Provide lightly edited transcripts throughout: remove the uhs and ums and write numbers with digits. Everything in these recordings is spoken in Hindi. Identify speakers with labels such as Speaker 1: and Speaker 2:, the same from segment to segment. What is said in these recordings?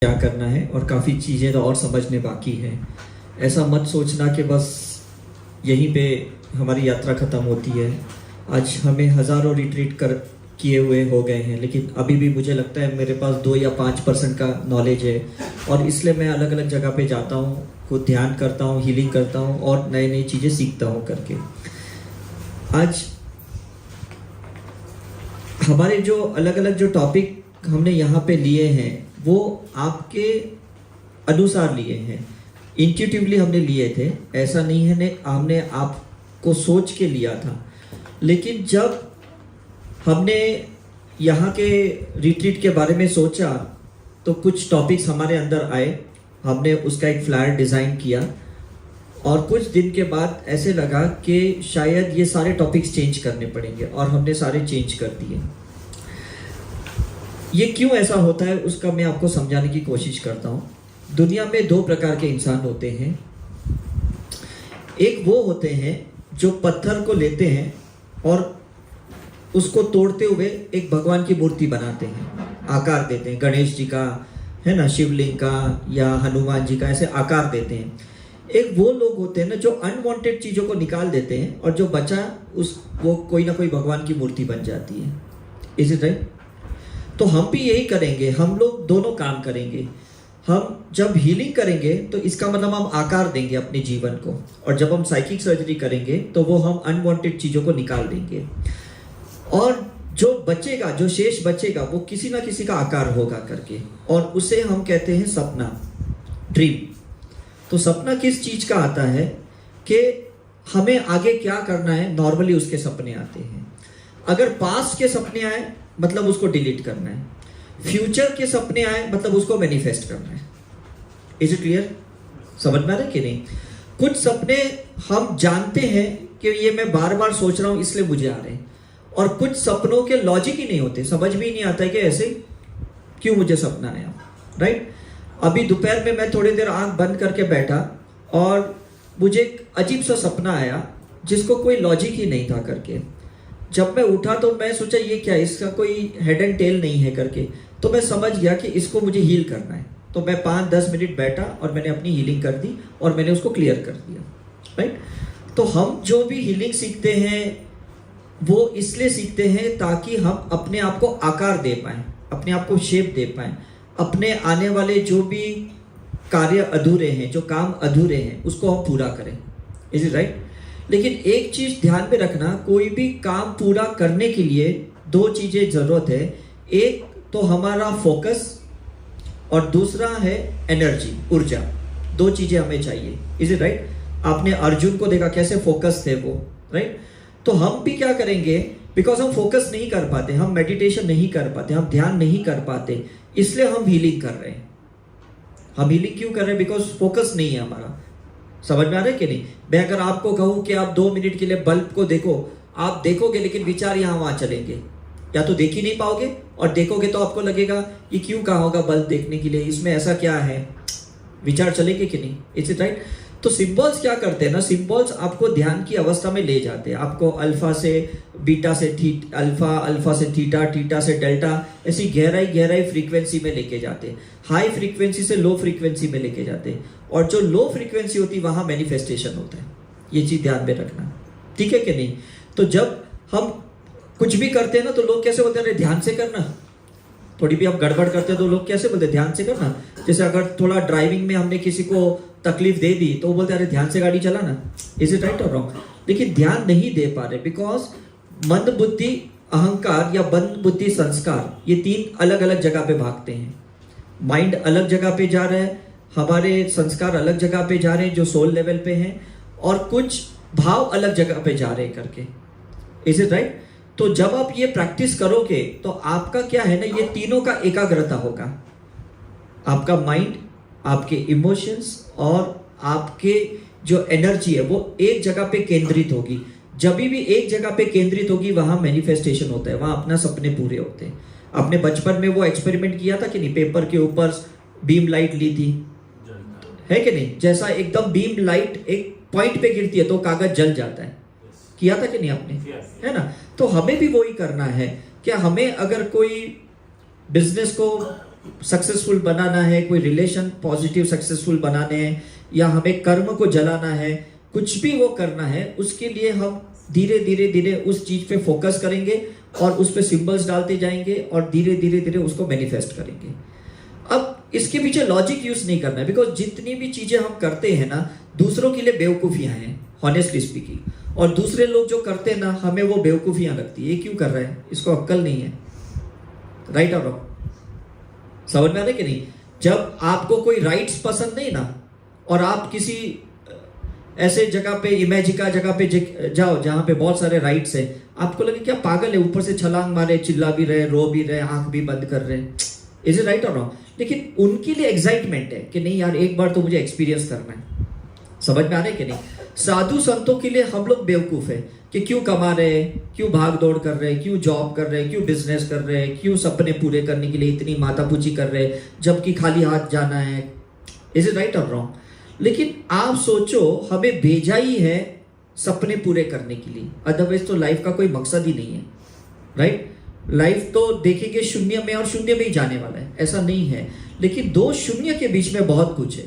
Speaker 1: क्या करना है और काफ़ी चीज़ें तो और समझने बाकी हैं। ऐसा मत सोचना कि बस यहीं पे हमारी यात्रा ख़त्म होती है। आज हमें हज़ारों रिट्रीट कर किए हुए हो गए हैं, लेकिन अभी भी मुझे लगता है मेरे पास 2 या 5% का नॉलेज है और इसलिए मैं अलग अलग जगह पे जाता हूँ, खुद ध्यान करता हूँ, हीलिंग करता हूँ और नई नई चीज़ें सीखता हूँ करके। आज हमारे जो अलग अलग जो टॉपिक हमने यहाँ पे लिए हैं वो आपके अनुसार लिए हैं, इंट्यूटिवली हमने लिए थे। ऐसा नहीं है ने हमने आपको सोच के लिया था, लेकिन जब हमने यहाँ के रिट्रीट के बारे में सोचा तो कुछ टॉपिक्स हमारे अंदर आए। हमने उसका एक फ्लायर डिज़ाइन किया और कुछ दिन के बाद ऐसे लगा कि शायद ये सारे टॉपिक्स चेंज करने पड़ेंगे और हमने सारे चेंज कर दिए। ये क्यों ऐसा होता है उसका मैं आपको समझाने की कोशिश करता हूँ। दुनिया में 2 प्रकार के इंसान होते हैं। एक वो होते हैं जो पत्थर को लेते हैं और उसको तोड़ते हुए एक भगवान की मूर्ति बनाते हैं, आकार देते हैं। गणेश जी का है ना, शिवलिंग का या हनुमान जी का, ऐसे आकार देते हैं। एक वो लोग होते हैं ना जो अनवांटेड चीज़ों को निकाल देते हैं और जो बचा वो कोई ना कोई भगवान की मूर्ति बन जाती है। Is it right? तो हम भी यही करेंगे, हम लोग दोनों काम करेंगे। हम जब हीलिंग करेंगे तो इसका मतलब हम आकार देंगे अपने जीवन को, और जब हम साइकिक सर्जरी करेंगे तो वो हम अनवांटेड चीज़ों को निकाल देंगे और जो बचेगा, जो शेष बचेगा वो किसी ना किसी का आकार होगा करके, और उसे हम कहते हैं सपना, ड्रीम। तो सपना किस चीज़ का आता है कि हमें आगे क्या करना है, नॉर्मली उसके सपने आते हैं। अगर पास्ट के सपने आए मतलब उसको डिलीट करना है, फ्यूचर के सपने आए मतलब उसको मैनिफेस्ट करना है। Is it clear? समझ में आ रहा है कि नहीं? कुछ सपने हम जानते हैं कि ये मैं बार बार सोच रहा हूं इसलिए मुझे आ रहे हैं, और कुछ सपनों के लॉजिक ही नहीं होते, समझ भी नहीं आता है कि ऐसे क्यों मुझे सपना आया। राइट? अभी दोपहर में मैं थोड़ी देर आंख बंद करके बैठा और मुझे एक अजीब सा सपना आया जिसको कोई लॉजिक ही नहीं था करके। जब मैं उठा तो मैं सोचा ये क्या है, इसका कोई हेड एंड टेल नहीं है करके। तो मैं समझ गया कि इसको मुझे हील करना है। तो मैं 5-10 मिनट बैठा और मैंने अपनी हीलिंग कर दी और मैंने उसको क्लियर कर दिया। राइट? तो हम जो भी हीलिंग सीखते हैं वो इसलिए सीखते हैं ताकि हम अपने आप को आकार दे पाएं, अपने आप को शेप दे पाएं, अपने आने वाले जो भी कार्य अधूरे हैं, जो काम अधूरे हैं, उसको हम पूरा करें। Is it right? लेकिन एक चीज ध्यान में रखना, कोई भी काम पूरा करने के लिए 2 चीजें जरूरत है। एक तो हमारा फोकस और दूसरा है एनर्जी, ऊर्जा। 2 चीजें हमें चाहिए। Is it right? आपने अर्जुन को देखा कैसे फोकस थे वो। राइट? तो हम भी क्या करेंगे, बिकॉज हम फोकस नहीं कर पाते, हम मेडिटेशन नहीं कर पाते, हम ध्यान नहीं कर पाते, इसलिए हम हीलिंग कर रहे हैं। हम हीलिंग क्यों कर रहे हैं? बिकॉज फोकस नहीं है हमारा। समझ में आ रहा है कि नहीं? मैं अगर आपको कहूं कि आप 2 मिनट के लिए बल्ब को देखो, आप देखोगे लेकिन विचार यहाँ वहां चलेंगे, या तो देख ही नहीं पाओगे, और देखोगे तो आपको लगेगा ये क्यों कहा होगा बल्ब देखने के लिए, इसमें ऐसा क्या है, विचार चलेंगे कि नहीं। Is it right? तो सिंबल्स क्या करते हैं ना, सिंबल्स आपको ध्यान की अवस्था में ले जाते हैं। आपको अल्फा से बीटा से अल्फा, अल्फा से थीटा, थीटा से डेल्टा, ऐसी गहराई फ्रीक्वेंसी में लेके जाते हैं। हाई फ्रीक्वेंसी से लो फ्रीक्वेंसी में लेके जाते हैं, और जो लो फ्रीक्वेंसी होती है वहां मैनिफेस्टेशन होता है। ये चीज ध्यान में रखना, ठीक है कि नहीं? तो जब हम कुछ भी करते हैं ना तो लोग कैसे बोलते हैं, अरे ध्यान से करना। थोड़ी भी हम गड़बड़ करते हैं तो लोग कैसे बोलते हैं, ध्यान से करना। जैसे अगर थोड़ा ड्राइविंग में हमने किसी को तकलीफ दे दी तो वो बोलते हैं अरे ध्यान से गाड़ी चलाना। Is it right or wrong? लेकिन ध्यान नहीं दे पा रहे बिकॉज मंद बुद्धि अहंकार या बंद बुद्धि संस्कार, ये 3 अलग अलग जगह पे भागते हैं। माइंड अलग जगह पे जा रहा है, हमारे संस्कार अलग जगह पे जा रहे हैं जो सोल लेवल पे हैं, और कुछ भाव अलग जगह पे जा रहे हैं करके। Is it right? तो जब आप ये प्रैक्टिस करोगे तो आपका क्या है ना, ये तीनों का एकाग्रता होगा। आपका माइंड, आपके इमोशंस और आपके जो एनर्जी है वो एक जगह पे केंद्रित होगी। जब भी एक जगह पे केंद्रित होगी वहां मैनिफेस्टेशन होता है, वहां अपना सपने पूरे होते हैं। आपने बचपन में वो एक्सपेरिमेंट किया था कि नहीं, पेपर के ऊपर बीम लाइट ली थी, है कि नहीं? जैसा एकदम बीम लाइट एक पॉइंट पे गिरती है तो कागज जल जाता है। किया था कि नहीं आपने? है ना? तो हमें भी वही करना है। क्या हमें अगर कोई बिजनेस को सक्सेसफुल बनाना है, कोई रिलेशन पॉजिटिव सक्सेसफुल बनाने हैं, या हमें कर्म को जलाना है, कुछ भी वो करना है, उसके लिए हम धीरे धीरे धीरे उस चीज पे फोकस करेंगे और उस पे सिंबल्स डालते जाएंगे और धीरे धीरे धीरे उसको मैनिफेस्ट करेंगे। अब इसके पीछे लॉजिक यूज नहीं करना है, बिकॉज जितनी भी चीजें हम करते हैं ना, दूसरों के लिए बेवकूफियां हैं हॉनेस्टली स्पीकिंग, और दूसरे लोग जो करते हैं ना, हमें वो बेवकूफियां लगती है। ये क्यों कर रहा है, इसको अक्ल नहीं है, राइट और रॉन्ग? समझ में आ रहा है कि नहीं? जब आपको कोई राइट्स पसंद नहीं ना, और आप किसी ऐसे जगह पे, इमेजिका जगह पे जाओ जहां पे बहुत सारे राइट्स है, आपको लगे क्या पागल है, ऊपर से छलांग मारे, चिल्ला भी रहे, रो भी रहे, आंख भी बंद कर रहे, is it right or wrong? लेकिन उनके लिए एक्साइटमेंट है कि नहीं यार, एक बार तो मुझे एक्सपीरियंस करना है। समझ में आ रहा है कि नहीं? साधु संतों के लिए हम लोग बेवकूफ है कि क्यों कमा रहे हैं, क्यों भाग दौड़ कर रहे हैं, क्यों जॉब कर रहे हैं, क्यों बिजनेस कर रहे हैं, क्यों सपने पूरे करने के लिए इतनी मातापूजी कर रहे हैं, जबकि खाली हाथ जाना है। Is it right or wrong? लेकिन आप सोचो, हमें भेजा ही है सपने पूरे करने के लिए, अदरवाइज तो लाइफ का कोई मकसद ही नहीं है, राइट? लाइफ तो देखेंगे शून्य में, और शून्य में ही जाने वाला है, ऐसा नहीं है। लेकिन दो शून्य के बीच में बहुत कुछ है।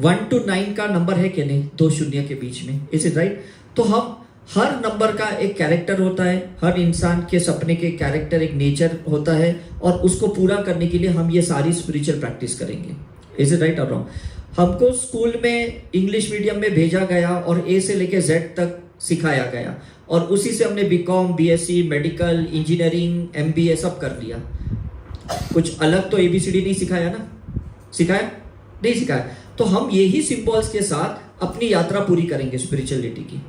Speaker 1: 1 to 9 का नंबर है कि नहीं, दो शून्य के बीच में, इज इट राइट? तो हम हर नंबर का एक कैरेक्टर होता है, हर इंसान के सपने के कैरेक्टर, एक नेचर होता है, और उसको पूरा करने के लिए हम ये सारी स्पिरिचुअल प्रैक्टिस करेंगे। Is it right or wrong? हमको स्कूल में इंग्लिश मीडियम में भेजा गया और ए से लेके जेड तक सिखाया गया, और उसी से हमने BCom, BSc, medical, engineering, MBA सब कर लिया। कुछ अलग तो एबीसीडी नहीं सिखाया ना? सिखाया? नहीं सिखाया। तो हम यही सिंबल्स के साथ अपनी यात्रा पूरी करेंगे स्पिरिचुअलिटी की।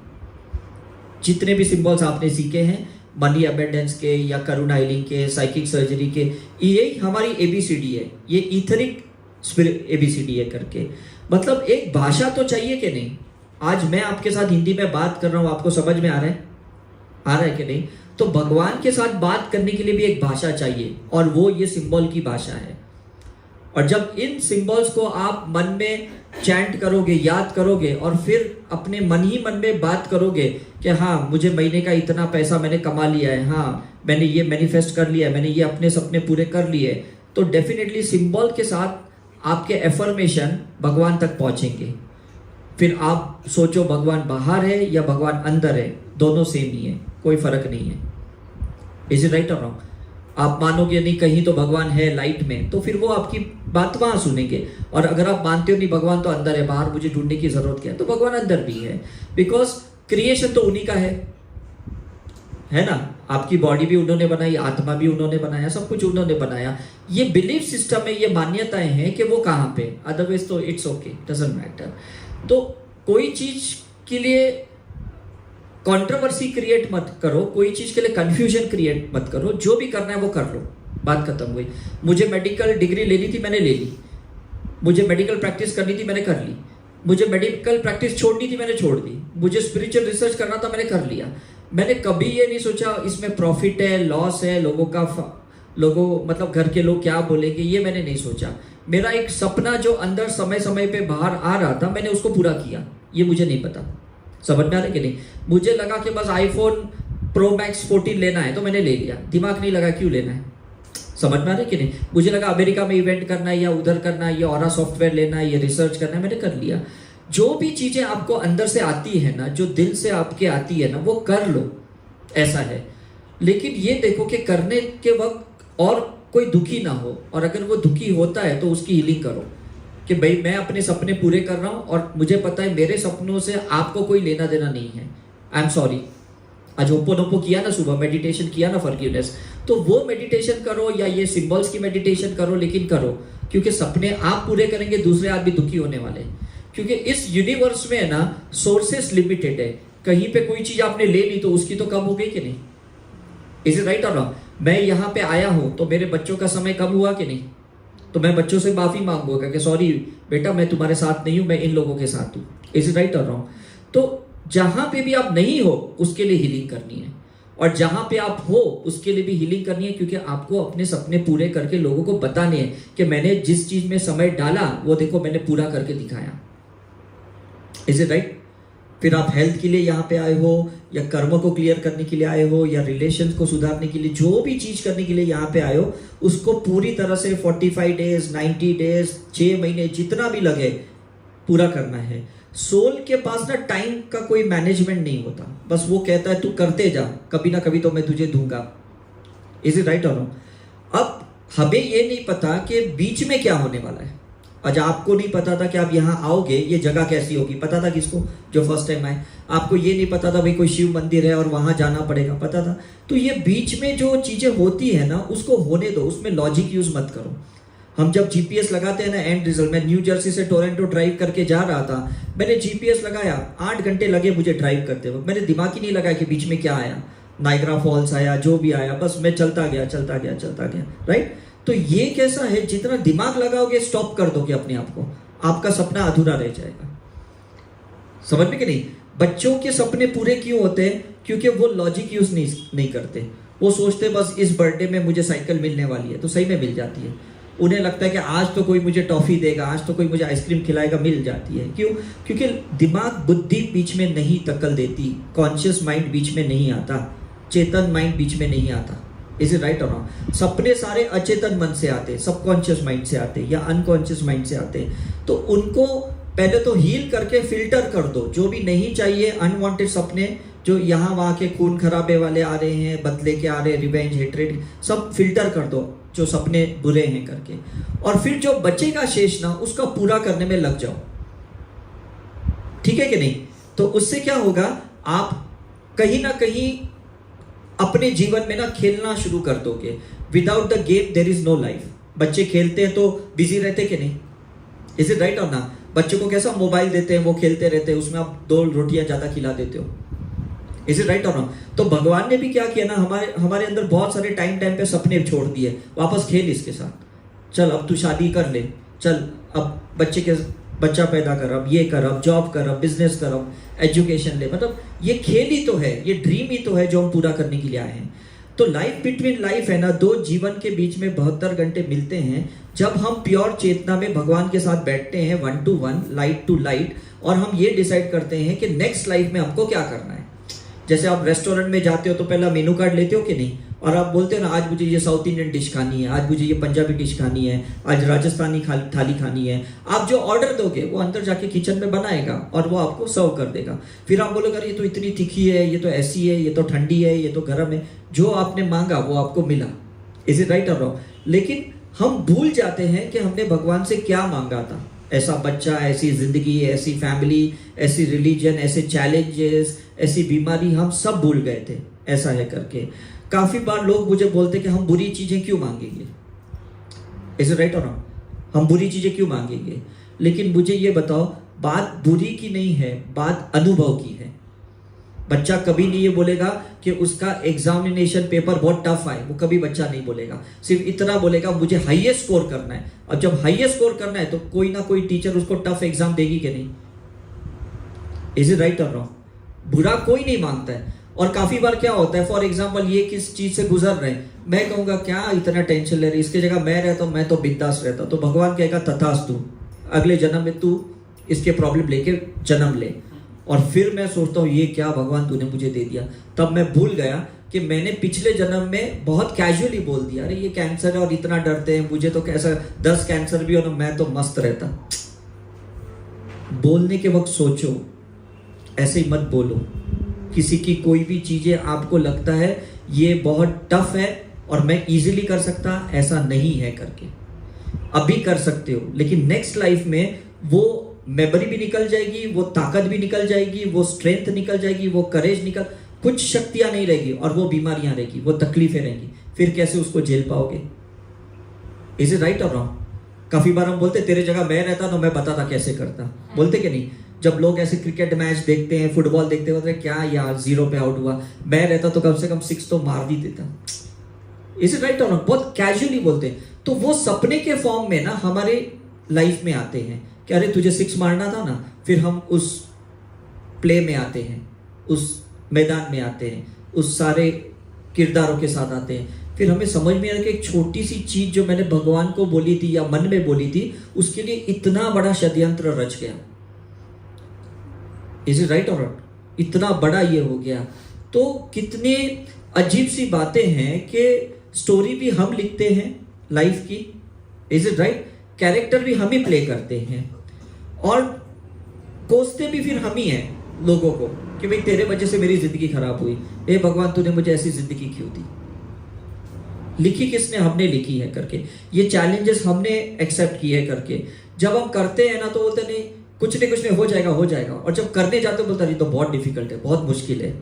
Speaker 1: जितने भी सिंबल्स आपने सीखे हैं, मनी अबेंडेंस के या करुणा हीलिंग के, साइकिक सर्जरी के, ये हमारी एबीसीडी है, ये ईथरिक एबीसीडी है करके। मतलब एक भाषा तो चाहिए कि नहीं? आज मैं आपके साथ हिंदी में बात कर रहा हूं, आपको समझ में आ रहा है? आ रहा है कि नहीं? तो भगवान के साथ बात करने के लिए भी एक भाषा चाहिए, और वो ये सिंबल की भाषा है। और जब इन सिंबल्स को आप मन में चैंट करोगे, याद करोगे, और फिर अपने मन ही मन में बात करोगे कि हाँ, मुझे महीने का इतना पैसा मैंने कमा लिया है, हाँ मैंने ये मैनिफेस्ट कर लिया है, मैंने ये अपने सपने पूरे कर लिए, तो डेफिनेटली सिंबल के साथ आपके एफर्मेशन भगवान तक पहुंचेंगे। फिर आप सोचो भगवान बाहर है या भगवान अंदर है, दोनों सेम ही है, कोई फर्क नहीं है। Is it right or wrong? आप मानोगे नहीं कहीं तो भगवान है लाइट में, तो फिर वो आपकी बात वहां सुनेंगे। और अगर आप मानते हो नहीं भगवान तो अंदर है, बाहर मुझे ढूंढने की जरूरत क्या है, तो भगवान अंदर भी है, बिकॉज क्रिएशन तो उन्हीं का है ना? आपकी बॉडी भी उन्होंने बनाई, आत्मा भी उन्होंने बनाया, सब कुछ उन्होंने बनाया। ये बिलीफ सिस्टम है, ये मान्यताएं हैं कि वो कहाँ पे, अदरवाइज तो इट्स ओके, डजंट मैटर। तो कोई चीज के लिए कंट्रोवर्सी क्रिएट मत करो, कोई चीज के लिए कंफ्यूजन क्रिएट मत करो, जो भी करना है वो कर लो, बात खत्म हुई। मुझे मेडिकल डिग्री लेनी थी, मैंने ले ली। मुझे मेडिकल प्रैक्टिस करनी थी, मैंने कर ली। मुझे मेडिकल प्रैक्टिस छोड़नी थी, मैंने छोड़ दी। मुझे स्पिरिचुअल रिसर्च करना था, मैंने कर लिया। मैंने कभी ये नहीं सोचा इसमें प्रॉफिट है, लॉस है, लोगों मतलब घर के लोग क्या बोलेंगे, ये मैंने नहीं सोचा। मेरा एक सपना जो अंदर समय समय पे बाहर आ रहा था, मैंने उसको पूरा किया, ये मुझे नहीं पता। समझ में आ रहा है कि नहीं? मुझे लगा कि बस आईफोन प्रो मैक्स 14 लेना है, तो मैंने ले लिया, दिमाग नहीं लगा क्यों लेना है। समझ में आ रहा है कि नहीं? मुझे लगा अमेरिका में इवेंट करना है, या उधर करना है, या ऑरा सॉफ्टवेयर लेना है, या रिसर्च करना है, मैंने कर लिया। जो भी चीजें आपको अंदर से आती है ना, जो दिल से आपके आती है ना, वो कर लो, ऐसा है। लेकिन ये देखो कि करने के वक्त और कोई दुखी ना हो, और अगर वो दुखी होता है तो उसकी हीलिंग करो कि भाई मैं अपने सपने पूरे कर रहा हूं, और मुझे पता है मेरे सपनों से आपको कोई लेना देना नहीं है। I am sorry. आज ओपो किया ना, सुबह मेडिटेशन किया ना फॉरगिवनेस, तो वो मेडिटेशन करो, या ये सिंबल्स की मेडिटेशन करो, लेकिन करो, क्योंकि सपने आप पूरे करेंगे, दूसरे आदमी दुखी होने वाले। क्योंकि इस यूनिवर्स में है ना, सोर्सेस लिमिटेड है। कहीं पे कोई चीज आपने ले ली तो उसकी तो कम हो गई कि नहीं? Is it right or wrong? मैं यहाँ पे आया हूं तो मेरे बच्चों का समय कम हुआ कि नहीं? तो मैं बच्चों से माफी मांगूंगा कि सॉरी बेटा, मैं तुम्हारे साथ नहीं हूं, मैं इन लोगों के साथ हूं। Is it right or wrong? तो जहां पे भी आप नहीं हो उसके लिए हीलिंग करनी है, और जहां पे आप हो उसके लिए भी हीलिंग करनी है, क्योंकि आपको अपने सपने पूरे करके लोगों को बताने हैं कि मैंने जिस चीज में समय डाला वो देखो मैंने पूरा करके दिखाया। Is it right? फिर आप हेल्थ के लिए यहाँ पे आए हो, या कर्म को क्लियर करने के लिए आए हो, या रिलेशन को सुधारने के लिए, जो भी चीज करने के लिए यहाँ पे आए हो, उसको पूरी तरह से 45 डेज, 90 डेज, 6 महीने, जितना भी लगे पूरा करना है। सोल के पास ना टाइम का कोई मैनेजमेंट नहीं होता, बस वो कहता है तू करते जा, कभी ना कभी तो मैं तुझे दूंगा। इज इट राइट और नो? अब हमें ये नहीं पता कि बीच में क्या होने वाला है। आज आपको नहीं पता था कि आप यहाँ आओगे, ये जगह कैसी होगी, पता था किसको? जो फर्स्ट टाइम आए। आपको ये नहीं पता था भाई कोई शिव मंदिर है और वहां जाना पड़ेगा, पता था? तो ये बीच में जो चीजें होती है ना, उसको होने दो, उसमें लॉजिक यूज मत करो। हम जब जीपीएस लगाते हैं ना, एंड रिजल्ट, मैं न्यू जर्सी से टोरंटो ड्राइव करके जा रहा था, मैंने जीपीएस लगाया, 8 घंटे लगे मुझे ड्राइव करते वक्त। मैंने दिमाग ही नहीं लगाया कि बीच में क्या आया, नाइग्रा फॉल्स आया, जो भी आया, बस मैं चलता गया चलता गया चलता गया। राइट? तो ये कैसा है, जितना दिमाग लगाओगे स्टॉप कर दोगे अपने आप को, आपका सपना अधूरा रह जाएगा। समझ में कि नहीं? बच्चों के सपने पूरे क्यों होते हैं? क्योंकि वो लॉजिक यूज नहीं करते। वो सोचते बस इस बर्थडे में मुझे साइकिल मिलने वाली है, तो सही में मिल जाती है। उन्हें लगता है कि आज तो कोई मुझे टॉफी देगा, आज तो कोई मुझे आइसक्रीम खिलाएगा, मिल जाती है। क्यों? क्योंकि दिमाग, बुद्धि बीच में नहीं दखल देती, कॉन्शियस माइंड बीच में नहीं आता, चेतन माइंड बीच में नहीं आता। Is it right or not? सपने सारे अचेतन मन से आते, सबकॉन्शियस माइंड से आते या अनकॉन्शियस माइंड से आते। तो उनको पहले तो हील करके फिल्टर कर दो, जो भी नहीं चाहिए अनवांटेड सपने, जो यहाँ वहाँ के खून खराबे वाले आ रहे हैं, बदले के आ रहे हैं, रिवेंज, हेट्रेड, सब फिल्टर कर दो जो सपने बुरे हैं करके। और फिर जो बचेगा शेष ना, उसका पूरा करने में लग जाओ। ठीक है कि नहीं? तो उससे क्या होगा, आप कहीं ना कहीं अपने जीवन में ना खेलना शुरू कर दोगे। Without the game there is no life. बच्चे खेलते हैं तो बिजी रहते कि नहीं? इज इट राइट और ना? बच्चों को कैसा मोबाइल देते हैं, वो खेलते रहते हैं, उसमें आप 2 रोटियां ज्यादा खिला देते हो। इज इट राइट और ना? तो भगवान ने भी क्या किया ना, हमारे अंदर बहुत सारे टाइम पे सपने छोड़ दिए, वापस खेल इसके साथ। चल अब तू शादी कर ले, चल अब बच्चा पैदा कर, अब ये कर, अब जॉब कर, अब बिजनेस कर, अब एजुकेशन ले। मतलब ये खेल ही तो है, ये ड्रीम ही तो है जो हम पूरा करने के लिए आए हैं। तो लाइफ बिटवीन लाइफ है ना, 2 जीवन के बीच में 72 घंटे मिलते हैं, जब हम प्योर चेतना में भगवान के साथ बैठते हैं, 1 to 1, लाइट टू लाइट, और हम ये डिसाइड करते हैं कि नेक्स्ट लाइफ में हमको क्या करना है। जैसे आप रेस्टोरेंट में जाते हो तो पहला मेनू कार्ड लेते हो कि नहीं, और आप बोलते हो ना, आज मुझे ये साउथ इंडियन डिश खानी है, आज मुझे ये पंजाबी डिश खानी है, आज राजस्थानी थाली खानी है। आप जो ऑर्डर दोगे वो अंदर जाके किचन में बनाएगा और वो आपको सर्व कर देगा। फिर आप बोलोगे अरे ये तो इतनी तीखी है, ये तो ऐसी है, ये तो ठंडी है, ये तो गर्म है। जो आपने मांगा वो आपको मिला। Is it right or wrong? लेकिन हम भूल जाते हैं कि हमने भगवान से क्या मांगा था। ऐसा बच्चा, ऐसी जिंदगी, ऐसी फैमिली, ऐसी रिलीजन, ऐसे चैलेंजेस, ऐसी बीमारी, हम सब भूल गए थे ऐसा है करके। काफी बार लोग मुझे बोलते कि हम बुरी चीजें क्यों मांगेंगे। Is it right or not? हम बुरी चीजें क्यों मांगेंगे? लेकिन मुझे ये बताओ, बात बुरी की नहीं है, बात अनुभव की है। बच्चा कभी नहीं ये बोलेगा कि उसका एग्जामिनेशन पेपर बहुत टफ आए, वो कभी बच्चा नहीं बोलेगा। सिर्फ इतना बोलेगा मुझे हाईएस्ट स्कोर करना है। और जब हाईएस्ट स्कोर करना है तो कोई ना कोई टीचर उसको टफ एग्जाम देगी कि नहीं? Is it right or wrong? बुरा कोई नहीं मांगता है। और काफी बार क्या होता है, फॉर एग्जाम्पल ये किस चीज से गुजर रहे हैं, मैं कहूंगा क्या इतना टेंशन ले रही, इसके जगह मैं रहता हूं, मैं तो बिंदास रहता। तो भगवान कहेगा तथास्तु, अगले जन्म में तू इसके प्रॉब्लम लेके जन्म ले। और फिर मैं सोचता हूँ ये क्या भगवान तूने मुझे दे दिया। तब मैं भूल गया कि मैंने पिछले जन्म में बहुत कैजुअली बोल दिया, अरे ये कैंसर है और इतना डरते हैं, मुझे तो कैसा 10 कैंसर भी हो ना मैं तो मस्त रहता। बोलने के वक्त सोचो, ऐसे ही मत बोलो। किसी की कोई भी चीजें आपको लगता है ये बहुत टफ है और मैं इजीली कर सकता, ऐसा नहीं है करके। अभी कर सकते हो, लेकिन नेक्स्ट लाइफ में वो मेमोरी भी निकल जाएगी, वो ताकत भी निकल जाएगी, वो स्ट्रेंथ निकल जाएगी, वो करेज निकल, कुछ शक्तियां नहीं रहेगी और वो बीमारियां रहेगी, वो तकलीफें रहेंगी। फिर कैसे उसको झेल पाओगे? Is it right or wrong? काफी बार हम बोलते तेरे जगह मैं रहता तो मैं बताता कैसे करता, बोलते कि नहीं? जब लोग ऐसे क्रिकेट मैच देखते हैं, फुटबॉल देखते हैं, क्या यार 0 पे आउट हुआ, मैं रहता तो कम से कम 6 तो मार भी देता। Is it right or wrong? बहुत कैजुअली बोलते हैं। तो वो सपने के फॉर्म में ना हमारे लाइफ में आते हैं कि अरे तुझे 6 मारना था ना। फिर हम उस प्ले में आते हैं, उस मैदान में आते हैं, उस सारे किरदारों के साथ आते हैं। फिर हमें समझ में आया कि एक छोटी सी चीज जो मैंने भगवान को बोली थी या मन में बोली थी, उसके लिए इतना बड़ा षड्यंत्र रच गया। Is it right or not? इतना बड़ा ये हो गया। तो कितने अजीब सी बातें हैं कि स्टोरी भी हम लिखते हैं लाइफ की, इज इट राइट? कैरेक्टर भी हम ही प्ले करते हैं और कोसते भी फिर हम ही हैं लोगों को कि भाई तेरे वजह से मेरी जिंदगी खराब हुई, हे भगवान तूने मुझे ऐसी जिंदगी क्यों दी? लिखी किसने? हमने लिखी है करके। ये चैलेंजेस हमने एक्सेप्ट किए करके। जब हम करते हैं ना तो बोलते नहीं कुछ नहीं हो जाएगा हो जाएगा, और जब करने जाते बोलते नहीं तो बहुत डिफिकल्ट है, बहुत मुश्किल है।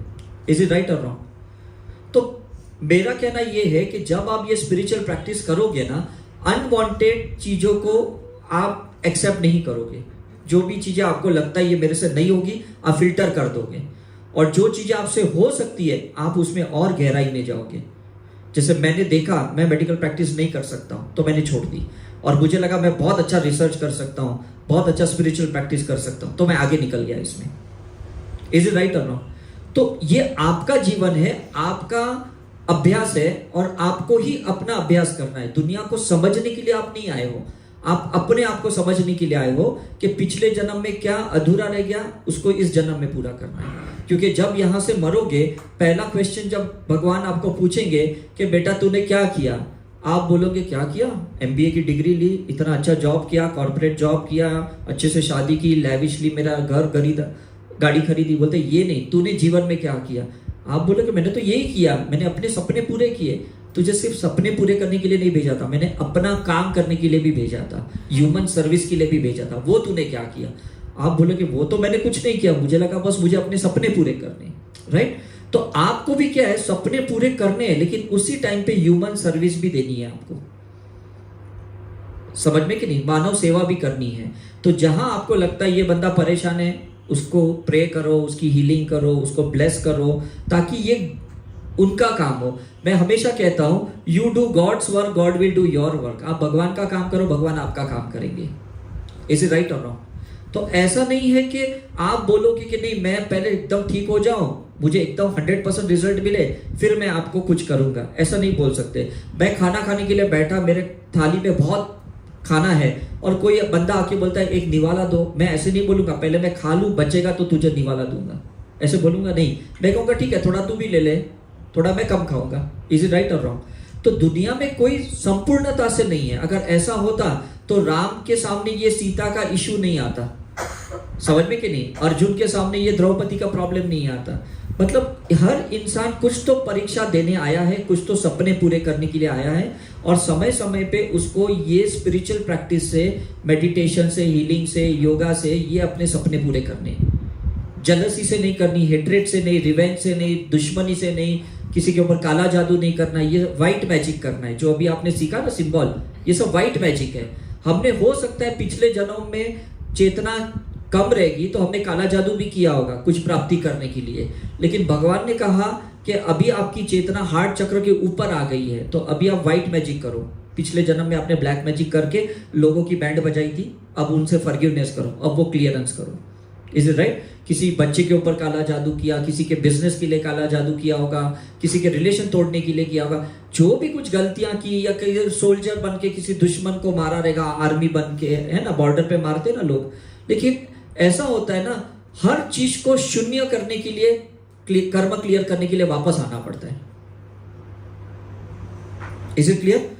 Speaker 1: Is it right or wrong? तो मेरा कहना ये है कि जब आप ये स्पिरिचुअल प्रैक्टिस करोगे ना, अनवांटेड चीजों को आप एक्सेप्ट नहीं करोगे। जो भी चीजें आपको लगता है ये मेरे से नहीं होगी, आप फिल्टर कर दोगे, और जो चीजें आपसे हो सकती है आप उसमें और गहराई में जाओगे। जैसे मैंने देखा मैं मेडिकल प्रैक्टिस नहीं कर सकता हूं तो मैंने छोड़ दी, और मुझे लगा मैं बहुत अच्छा रिसर्च कर सकता हूं, बहुत अच्छा स्पिरिचुअल प्रैक्टिस कर सकता हूं, तो मैं आगे निकल गया इसमें। Is it right or not? तो ये आपका जीवन है, आपका अभ्यास है, और आपको ही अपना अभ्यास करना है। दुनिया को समझने के लिए आप नहीं आए हो, आप अपने आप को समझने के लिए आए हो कि पिछले जन्म में क्या अधूरा रह गया उसको इस जन्म में पूरा करना है। क्योंकि जब यहां से मरोगे, पहला क्वेश्चन जब भगवान आपको पूछेंगे कि बेटा तूने क्या किया, आप बोलोगे क्या किया? MBA की डिग्री ली, इतना अच्छा जॉब किया, कॉर्पोरेट जॉब किया, अच्छे से शादी की, लैविशली मेरा घर खरीदा, गाड़ी खरीदी। बोलते ये नहीं, तूने जीवन में क्या किया? आप बोलोगे मैंने तो यही किया, मैंने अपने सपने पूरे किए। तुझे सिर्फ सपने पूरे करने के लिए नहीं भेजा था, मैंने अपना काम करने के लिए भी भेजा था, ह्यूमन सर्विस के लिए भी भेजा था। वो तूने क्या किया? आप बोलोगे वो तो मैंने कुछ नहीं किया, मुझे लगा बस मुझे अपने सपने पूरे करने, राइट? तो आपको भी क्या है, सपने पूरे करने हैं, लेकिन उसी टाइम पे ह्यूमन सर्विस भी देनी है आपको। समझ में कि नहीं? मानव सेवा भी करनी है। तो जहां आपको लगता है ये बंदा परेशान है, उसको प्रे करो, उसकी हीलिंग करो, उसको ब्लेस करो, ताकि ये उनका काम हो। मैं हमेशा कहता हूं you do God's work, God will do your work. आप भगवान का काम करो, भगवान आपका काम करेंगे। Is it right or not? तो ऐसा नहीं है कि आप बोलोगे कि नहीं मैं पहले एकदम ठीक हो जाऊं, मुझे एकदम 100% रिजल्ट मिले फिर मैं आपको कुछ करूंगा, ऐसा नहीं बोल सकते। मैं खाना खाने के लिए बैठा, मेरे थाली में बहुत खाना है और कोई बंदा आके बोलता है एक निवाला दो, मैं ऐसे नहीं बोलूंगा पहले मैं खा लूं, बचेगा तो तुझे निवाला दूंगा, ऐसे बोलूंगा नहीं। मैं कहूंगा ठीक है थोड़ा तू भी ले ले, थोड़ा मैं कम खाऊंगा। Is it right or wrong? तो दुनिया में कोई संपूर्णता से नहीं है। अगर ऐसा होता तो राम के सामने ये सीता का इशू नहीं आता, समझ में कि नहीं? अर्जुन के सामने ये द्रौपदी का प्रॉब्लम नहीं आता। मतलब हर इंसान कुछ तो परीक्षा देने आया है, कुछ तो सपने पूरे करने के लिए आया है, और समय समय पे उसको ये स्पिरिचुअल प्रैक्टिस से, मेडिटेशन से, हीलिंग से, योगा से ये अपने सपने पूरे करने। जलसी से नहीं करनी, हेट्रेट से नहीं, रिवेंज से नहीं, दुश्मनी से नहीं, किसी के ऊपर काला जादू नहीं करना, ये व्हाइट मैजिक करना है। जो अभी आपने सीखा ना सिंबल, ये सब व्हाइट मैजिक है। हमने हो सकता है पिछले जन्म में चेतना कम रहेगी तो हमने काला जादू भी किया होगा कुछ प्राप्ति करने के लिए, लेकिन भगवान ने कहा कि अभी आपकी चेतना हार्ट चक्र के ऊपर आ गई है तो अभी आप व्हाइट मैजिक करो। पिछले जन्म में आपने ब्लैक मैजिक करके लोगों की बैंड बजाई थी, अब उनसे फॉरगिवनेस करो, अब वो क्लियरेंस करो। Is it right? किसी बच्चे के ऊपर काला जादू किया, किसी के बिजनेस के लिए काला जादू किया होगा, किसी के रिलेशन तोड़ने के लिए किया होगा, जो भी कुछ गलतियां की, या कई सोल्जर बन के किसी दुश्मन को मारा रहेगा, आर्मी बन के, है ना, बॉर्डर पे मारते ना लोग। लेकिन ऐसा होता है ना, हर चीज को शून्य करने के लिए, कर्म क्लियर करने के लिए वापस आना पड़ता है। Is it clear?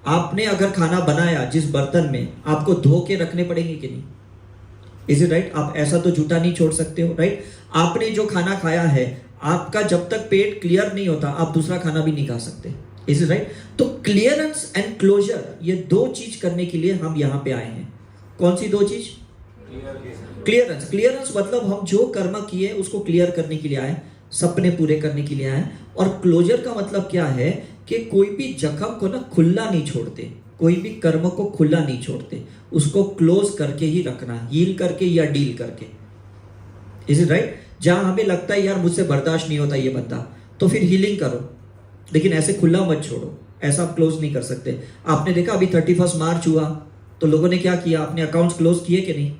Speaker 1: आपने अगर खाना बनाया जिस बर्तन में, आपको धो के रखने पड़ेंगे कि नहीं? Is it right? आप ऐसा तो जूठा नहीं छोड़ सकते हो, राइट? आपने जो खाना खाया है, आपका जब तक पेट क्लियर नहीं होता आप दूसरा खाना भी नहीं खा सकते। Is it right? तो क्लियरेंस एंड क्लोजर, ये दो चीज करने के लिए हम यहां पे आए हैं। कौन सी दो चीज? क्लियरेंस। क्लियरेंस मतलब हम जो कर्म किए उसको क्लियर करने के लिए आए, सपने पूरे करने के लिए आए। और क्लोजर का मतलब क्या है कि कोई भी जख्म को ना खुला नहीं छोड़ते, कोई भी कर्म को खुला नहीं छोड़ते, उसको क्लोज करके ही रखना, हील करके या डील करके। Is it right? जहां हमें लगता है यार मुझसे बर्दाश्त नहीं होता ये बंदा, तो फिर हीलिंग करो, लेकिन ऐसे खुला मत छोड़ो, ऐसा आप क्लोज नहीं कर सकते। आपने देखा अभी 31 मार्च हुआ तो लोगों ने क्या किया, अपने अकाउंट्स क्लोज किए कि नहीं?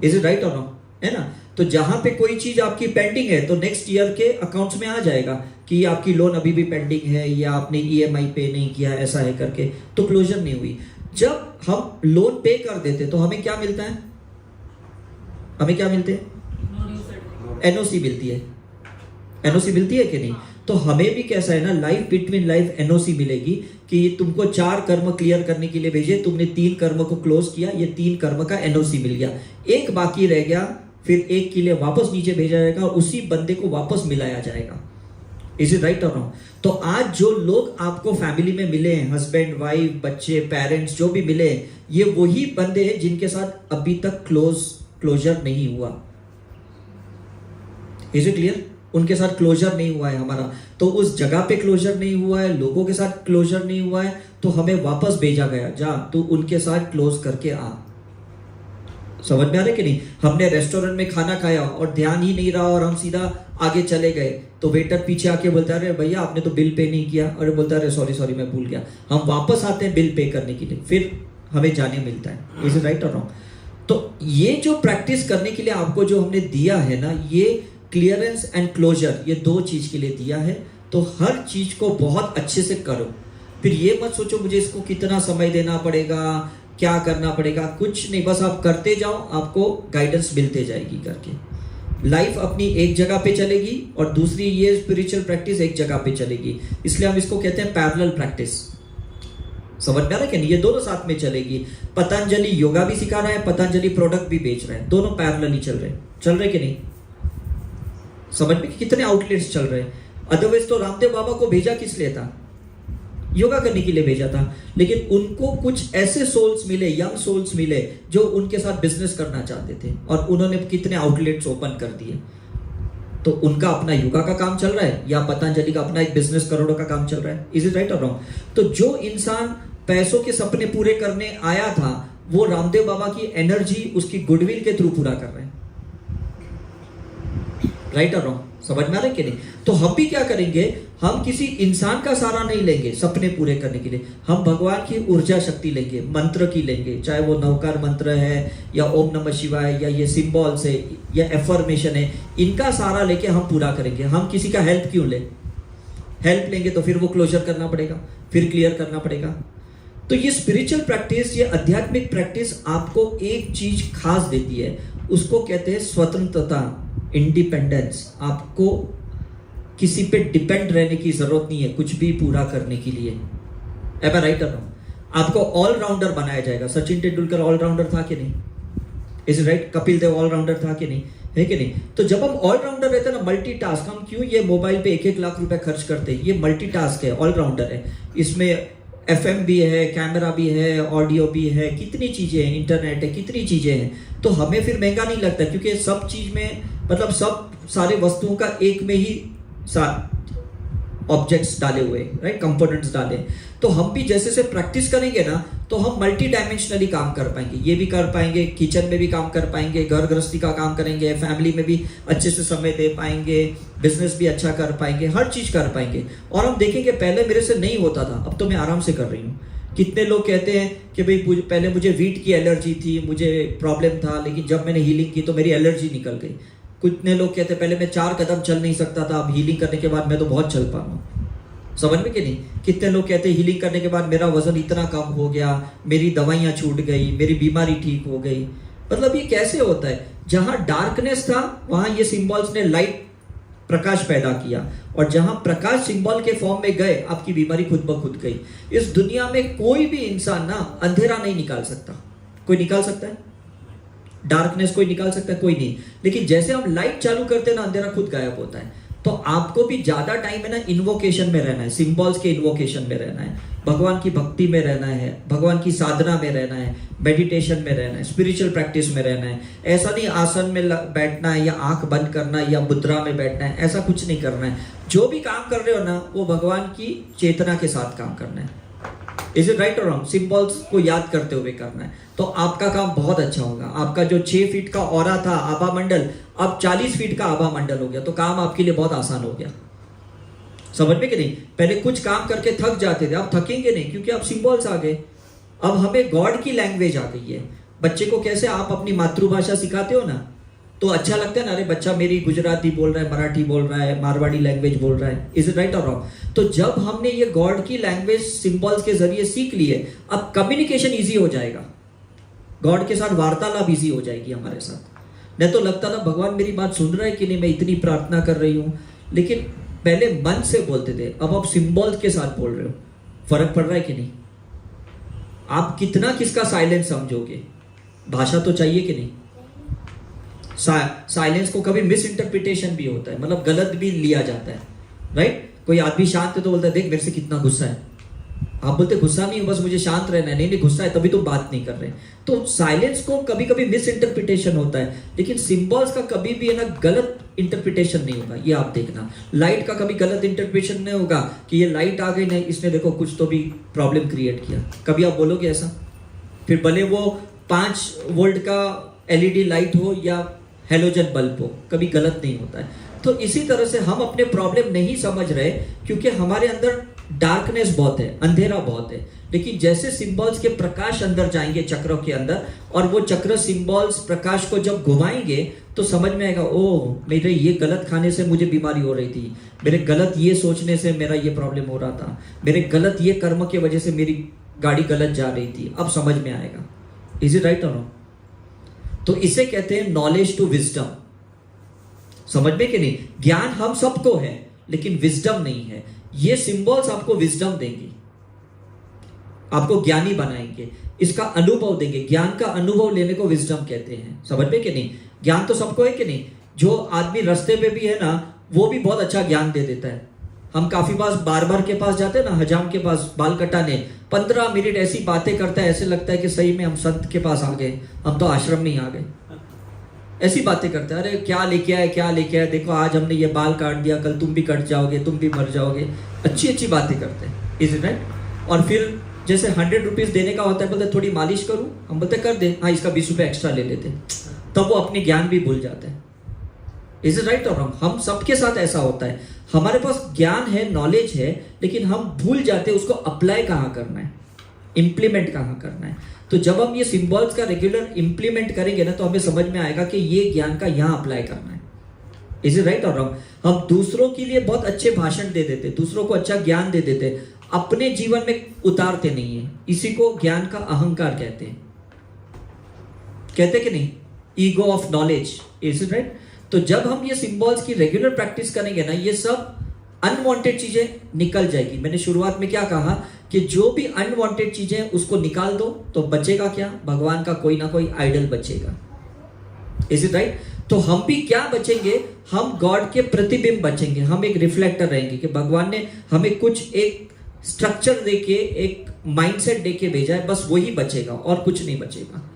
Speaker 1: इज इट राइट और नो? है ना? तो जहां पे कोई चीज आपकी पेंडिंग है तो नेक्स्ट ईयर के अकाउंट्स में आ जाएगा कि आपकी लोन अभी भी पेंडिंग है, या आपने EMI पे नहीं किया, ऐसा है करके, तो क्लोजर नहीं हुई। जब हम लोन पे कर देते तो हमें क्या मिलता है? हमें क्या मिलते हैं? एनओसी मिलती है, एनओसी मिलती है कि नहीं? तो हमें भी कैसा है ना, लाइफ बिटवीन लाइफ एनओसी मिलेगी कि तुमको 4 कर्म क्लियर करने के लिए भेजे, तुमने 3 कर्म को क्लोज किया, ये 3 कर्म का एनओसी मिल गया, एक बाकी रह गया, फिर एक के लिए वापस नीचे भेजा जाएगा और उसी बंदे को वापस मिलाया जाएगा। Is it right or wrong? तो आज जो लोग आपको फैमिली में मिले हैं, हस्बैंड वाइफ बच्चे पेरेंट्स जो भी मिले हैं, ये वही बंदे हैं जिनके साथ अभी तक क्लोजर नहीं हुआ। Is it clear? उनके साथ क्लोजर नहीं हुआ है हमारा, तो उस जगह पे क्लोजर नहीं हुआ है, लोगों के साथ क्लोजर नहीं हुआ है, तो हमें वापस भेजा गया, जा तू उनके साथ क्लोज करके आ। समझ में आ रहा है कि नहीं? हमने रेस्टोरेंट में खाना खाया और ध्यान ही नहीं रहा और हम सीधा आगे चले गए, तो वेटर पीछे आके बोलता है अरे भैया आपने तो बिल पे नहीं किया, और बोलता है सॉरी मैं भूल गया। हम वापस आते हैं बिल पे करने के लिए, फिर हमें जाने मिलता है। Is it right or wrong? तो ये जो प्रैक्टिस करने के लिए आपको जो हमने दिया है ना, ये क्लियरेंस एंड क्लोजर, ये 2 चीज के लिए दिया है। तो हर चीज को बहुत अच्छे से करो, फिर ये मत सोचो मुझे इसको कितना समय देना पड़ेगा, क्या करना पड़ेगा, कुछ नहीं, बस आप करते जाओ, आपको गाइडेंस मिलते जाएगी करके। लाइफ अपनी एक जगह पे चलेगी और दूसरी ये स्पिरिचुअल प्रैक्टिस एक जगह पे चलेगी, इसलिए हम इसको कहते हैं पैरेलल प्रैक्टिस। समझ में आ रहा है कि नहीं? ये दोनों साथ में चलेगी। पतंजलि योगा भी सिखा रहा है, पतंजलि प्रोडक्ट भी बेच रहे हैं, दोनों पैरेलल ही चल रहे कि नहीं? समझ में कितने आउटलेट्स चल रहे हैं। अदरवाइज तो रामदेव बाबा को भेजा किस लिए था? योगा करने के लिए भेजा था, लेकिन उनको कुछ ऐसे सोल्स मिले, यंग सोल्स मिले जो उनके साथ बिजनेस करना चाहते थे और उन्होंने कितने आउटलेट्स ओपन कर दिए। तो उनका अपना योगा का काम चल रहा है या पतंजलि का अपना एक बिजनेस करोड़ों का काम चल रहा है। Is it right or wrong? तो जो इंसान पैसों के सपने पूरे करने आया था, वो रामदेव बाबा की एनर्जी उसकी गुडविल के थ्रू पूरा कर रहे हैं। Right or wrong? समझ में आ रहा है कि नहीं? तो हम भी क्या करेंगे, हम किसी इंसान का सहारा नहीं लेंगे सपने पूरे करने के लिए, हम भगवान की ऊर्जा शक्ति लेंगे, मंत्र की लेंगे, चाहे वो नवकार मंत्र है या ओम नमः शिवाय या ये सिंबल्स है या एफर्मेशन है, इनका सहारा लेके हम पूरा करेंगे। हम किसी का हेल्प क्यों ले? हेल्प लेंगे तो फिर वो क्लोजर करना पड़ेगा, फिर क्लियर करना पड़ेगा। तो ये स्पिरिचुअल प्रैक्टिस, ये आध्यात्मिक प्रैक्टिस आपको एक चीज खास देती है, उसको कहते हैं स्वतंत्रता, इंडिपेंडेंस। आपको किसी पे डिपेंड रहने की जरूरत नहीं है कुछ भी पूरा करने के लिए। Am I right or wrong? आपको ऑलराउंडर बनाया जाएगा। सचिन तेंदुलकर ऑलराउंडर था कि नहीं? Is it right? Kapil Dev allrounder था कि नहीं? है कि नहीं? तो जब हम ऑलराउंडर रहते हैं ना, मल्टीटास्क, हम क्यों ये मोबाइल पे 1-1 लाख रुपए खर्च करते हैं? ये मल्टीटास्क है, ऑलराउंडर है। इसमें एफएम भी है, कैमरा भी है, ऑडियो भी है, कितनी चीजें हैं, इंटरनेट है, कितनी चीजें हैं। तो हमें फिर महंगा नहीं लगता, क्योंकि सब चीज में मतलब सब सारे वस्तुओं का एक में ही ऑब्जेक्ट्स डाले हुए, राइट, कंपोनेंट्स डाले। तो हम भी जैसे से प्रैक्टिस करेंगे ना, तो हम मल्टी डायमेंशनली काम कर पाएंगे। ये भी कर पाएंगे, किचन में भी काम कर पाएंगे, घर गृहस्थी का काम करेंगे, फैमिली में भी अच्छे से समय दे पाएंगे, बिजनेस भी अच्छा कर पाएंगे, हर चीज कर पाएंगे। और हम देखेंगे पहले मेरे से नहीं होता था, अब तो मैं आराम से कर रही हूँ। कितने लोग कहते हैं कि भाई पहले मुझे वीट की एलर्जी थी, मुझे प्रॉब्लम था, लेकिन जब मैंने हीलिंग की तो मेरी एलर्जी निकल गई। कितने लोग कहते हैं पहले मैं 4 कदम चल नहीं सकता था, अब हीलिंग करने के बाद मैं तो बहुत चल पा रहा हूँ। समझ में कि नहीं? कितने लोग कहते हैं हीलिंग करने के बाद मेरा वजन इतना कम हो गया, मेरी दवाइयां छूट गई, मेरी बीमारी ठीक हो गई। मतलब ये कैसे होता है? जहां डार्कनेस था वहां ये सिंबल्स ने लाइट, प्रकाश पैदा किया, और जहां प्रकाश सिंबल के फॉर्म में गए, आपकी बीमारी खुद ब खुद गई। इस दुनिया में कोई भी इंसान ना अंधेरा नहीं निकाल सकता। कोई निकाल सकता है? डार्कनेस कोई निकाल सकता है? कोई नहीं। लेकिन जैसे हम लाइट चालू करते हैं ना, अंधेरा खुद गायब होता है। तो आपको भी ज्यादा टाइम है ना इन्वोकेशन में रहना है, सिंबल्स के इन्वोकेशन में रहना है, भगवान की भक्ति में रहना है, भगवान की साधना में रहना है, मेडिटेशन में रहना है, स्पिरिचुअल प्रैक्टिस में रहना है। ऐसा नहीं आसन में बैठना है या आंख बंद करना है या मुद्रा में बैठना है, ऐसा कुछ नहीं करना है। जो भी काम कर रहे हो ना, वो भगवान की चेतना के साथ काम करना है। Is it right or wrong? Symbols को याद करते हुए करना है, तो आपका काम बहुत अच्छा होगा। आपका जो 6 फीट का ऑरा था आभा मंडल, अब 40 फीट का आभा मंडल हो गया, तो काम आपके लिए बहुत आसान हो गया। समझ में कि नहीं? पहले कुछ काम करके थक जाते थे, अब थकेंगे नहीं, क्योंकि अब सिंबल्स आ गए। अब हमें गॉड की लैंग्वेज आ गई है। बच्चे को कैसे आप अपनी मातृभाषा सिखाते हो ना, तो अच्छा लगता है ना, अरे बच्चा मेरी गुजराती बोल रहा है, मराठी बोल रहा है, मारवाड़ी लैंग्वेज बोल रहा है। Is it right or wrong? तो जब हमने ये गॉड की लैंग्वेज सिंबल्स के जरिए सीख ली है, अब कम्युनिकेशन इजी हो जाएगा, गॉड के साथ वार्तालाप इजी हो जाएगी हमारे साथ। नहीं तो लगता था भगवान मेरी बात सुन रहा है कि नहीं, मैं इतनी प्रार्थना कर रही हूँ। लेकिन पहले मन से बोलते थे, अब आप सिंबल्स के साथ बोल रहे हो, फर्क पड़ रहा है कि नहीं? आप कितना किसका साइलेंस समझोगे? भाषा तो चाहिए कि नहीं? साइलेंस को कभी मिस इंटरप्रिटेशन भी होता है, मतलब गलत भी लिया जाता है, राइट? कोई आदमी शांत है तो बोलता है देख मेरे से कितना गुस्सा है, आप बोलते गुस्सा नहीं, बस मुझे शांत रहना है। नहीं गुस्सा है तभी तो बात नहीं कर रहे। तो साइलेंस को कभी कभी मिस इंटरप्रिटेशन होता है, लेकिन सिंबल्स का कभी भी है ना गलत इंटरप्रिटेशन नहीं होगा। ये आप देखना, लाइट का कभी गलत इंटरप्रिटेशन नहीं होगा कि ये लाइट आ गई, नहीं इसने देखो कुछ तो भी प्रॉब्लम क्रिएट किया, कभी आप बोलोगे ऐसा? फिर भले वो 5 वोल्ट का एलईडी लाइट हो या हेलोजन बल्ब हो, कभी गलत नहीं होता है। तो इसी तरह से हम अपने प्रॉब्लम नहीं समझ रहे क्योंकि हमारे अंदर डार्कनेस बहुत है, अंधेरा बहुत है। लेकिन जैसे सिंबल्स के प्रकाश अंदर जाएंगे चक्रों के अंदर, और वो चक्र सिंबल्स प्रकाश को जब घुमाएंगे तो समझ में आएगा, ओह मेरे ये गलत खाने से मुझे बीमारी हो रही थी, मेरे गलत ये सोचने से मेरा ये प्रॉब्लम हो रहा था, मेरे गलत ये कर्म की वजह से मेरी गाड़ी गलत जा रही थी। अब समझ में आएगा। इज इट राइट और नो? तो इसे कहते हैं नॉलेज टू विजडम। समझ में कि नहीं? ज्ञान हम सबको है लेकिन विजडम नहीं है। ये सिंबल्स आपको विजडम देंगे, आपको ज्ञानी बनाएंगे, इसका अनुभव देंगे। ज्ञान का अनुभव लेने को विजडम कहते हैं। समझ में कि नहीं? ज्ञान तो सबको है कि नहीं? जो आदमी रास्ते पे भी है ना, वो भी बहुत अच्छा ज्ञान दे देता है। हम काफी बार के पास जाते हैं ना, हजाम के पास बाल कटाने, 15 मिनट ऐसी बातें करता है, ऐसे लगता है कि सही में हम संत के पास आ गए, हम तो आश्रम में ही आ गए। ऐसी बातें करते हैं, अरे क्या लेके आए क्या लेके आए, देखो आज हमने ये बाल काट दिया, कल तुम भी कट जाओगे, तुम भी मर जाओगे। अच्छी अच्छी बातें करते हैं, इज इट राइट? और फिर जैसे 100 रुपीज देने का होता है, बोलते थोड़ी मालिश करूं, हम बोलते कर दे, हाँ इसका 20 रुपये एक्स्ट्रा ले लेते, तब वो अपने ज्ञान भी भूल जाते हैं। Is it right or wrong? हम सबके साथ ऐसा होता है, हमारे पास ज्ञान है, नॉलेज है, लेकिन हम भूल जाते हैं उसको अप्लाई कहाँ करना है, इंप्लीमेंट कहाँ करना है। तो जब हम ये सिंबल्स का रेगुलर इंप्लीमेंट करेंगे ना, तो हमें समझ में आएगा कि ये ज्ञान का यहाँ अप्लाई करना है। Is it right or wrong? हम दूसरों के लिए बहुत अच्छे भाषण दे देते, दूसरों को अच्छा ज्ञान दे देते, अपने जीवन में उतारते नहीं है। इसी को ज्ञान का अहंकार कहते हैं, कहते कि नहीं? Ego of knowledge. Is it right? तो जब हम ये सिंबल्स की रेगुलर प्रैक्टिस करेंगे ना, ये सब अनवांटेड चीजें निकल जाएगी। मैंने शुरुआत में क्या कहा कि जो भी अनवांटेड चीजें उसको निकाल दो तो बचेगा क्या? भगवान का कोई ना कोई आइडल बचेगा। Is it right? तो हम भी क्या बचेंगे? हम गॉड के प्रतिबिंब बचेंगे, हम एक रिफ्लेक्टर रहेंगे कि भगवान ने हमें कुछ एक स्ट्रक्चर देके, एक माइंडसेट देके भेजा है, बस वही बचेगा और कुछ नहीं बचेगा।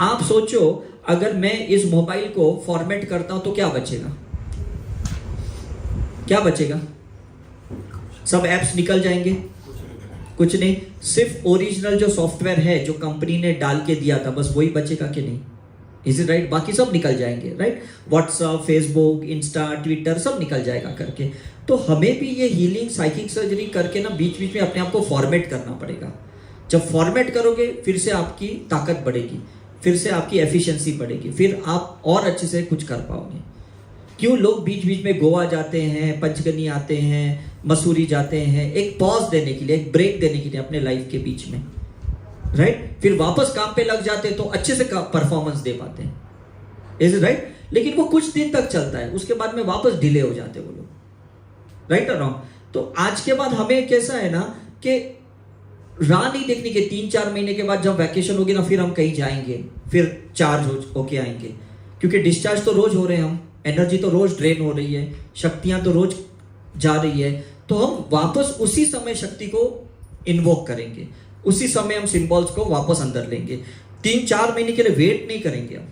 Speaker 1: आप सोचो, अगर मैं इस मोबाइल को फॉर्मेट करता हूं तो क्या बचेगा? क्या बचेगा? सब एप्स निकल जाएंगे, कुछ नहीं, सिर्फ ओरिजिनल जो सॉफ्टवेयर है जो कंपनी ने डाल के दिया था, बस वही बचेगा कि नहीं? Is it right? बाकी सब निकल जाएंगे, right? WhatsApp, Facebook, Insta, Twitter सब निकल जाएगा करके। तो हमें भी ये हीलिंग, साइकिक सर्जरी करके ना बीच बीच में अपने आप को फॉर्मेट करना पड़ेगा। जब फॉर्मेट करोगे फिर से आपकी ताकत बढ़ेगी, फिर से आपकी एफिशिएंसी बढ़ेगी, फिर आप और अच्छे से कुछ कर पाओगे। क्यों लोग बीच बीच में गोवा जाते हैं, पंचगनी आते हैं, मसूरी जाते हैं, एक पॉज देने के लिए, एक ब्रेक देने के लिए अपने लाइफ के बीच में, राइट? फिर वापस काम पे लग जाते हैं तो अच्छे से परफॉर्मेंस दे पाते हैं। Is it right? लेकिन वो कुछ दिन तक चलता है, उसके बाद में वापस डिले हो जाते हैं वो लोग, राइट और रॉन्ग? तो आज के बाद हमें कैसा है ना कि राह नहीं देखने के, 3-4 महीने के बाद जब वैकेशन होगी ना, फिर हम कहीं जाएंगे, फिर चार्ज होके आएंगे, क्योंकि डिस्चार्ज तो रोज हो रहे हैं, हम एनर्जी तो रोज ड्रेन हो रही है, शक्तियां तो रोज जा रही है, तो हम वापस उसी समय शक्ति को इन्वोक करेंगे, उसी समय हम सिंबल्स को वापस अंदर लेंगे। 3-4 महीने के लिए वेट नहीं करेंगे हम।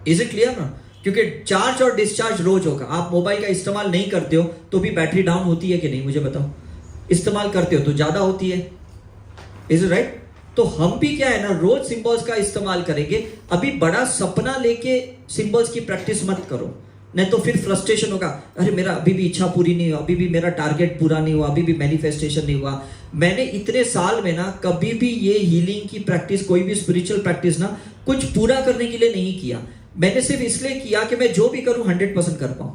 Speaker 1: इज इट क्लियर ना? क्योंकि चार्ज और डिस्चार्ज रोज होगा। आप मोबाइल का इस्तेमाल नहीं करते हो तो भी बैटरी डाउन होती है कि नहीं, मुझे बताओ? इस्तेमाल करते हो तो ज्यादा होती है। Is it right? तो हम भी क्या है ना, रोज सिंबल्स का इस्तेमाल करेंगे। अभी बड़ा सपना लेके सिंबल्स की प्रैक्टिस मत करो, नहीं तो फिर फ्रस्ट्रेशन होगा, अरे मेरा अभी भी इच्छा पूरी नहीं हुआ, अभी भी मेरा टारगेट पूरा नहीं हुआ, अभी भी मैनिफेस्टेशन नहीं हुआ। मैंने इतने साल में ना कभी भी ये हीलिंग की प्रैक्टिस, कोई भी स्पिरिचुअल प्रैक्टिस ना कुछ पूरा करने के लिए नहीं किया। मैंने सिर्फ इसलिए किया कि मैं जो भी करूं 100% कर पाऊं।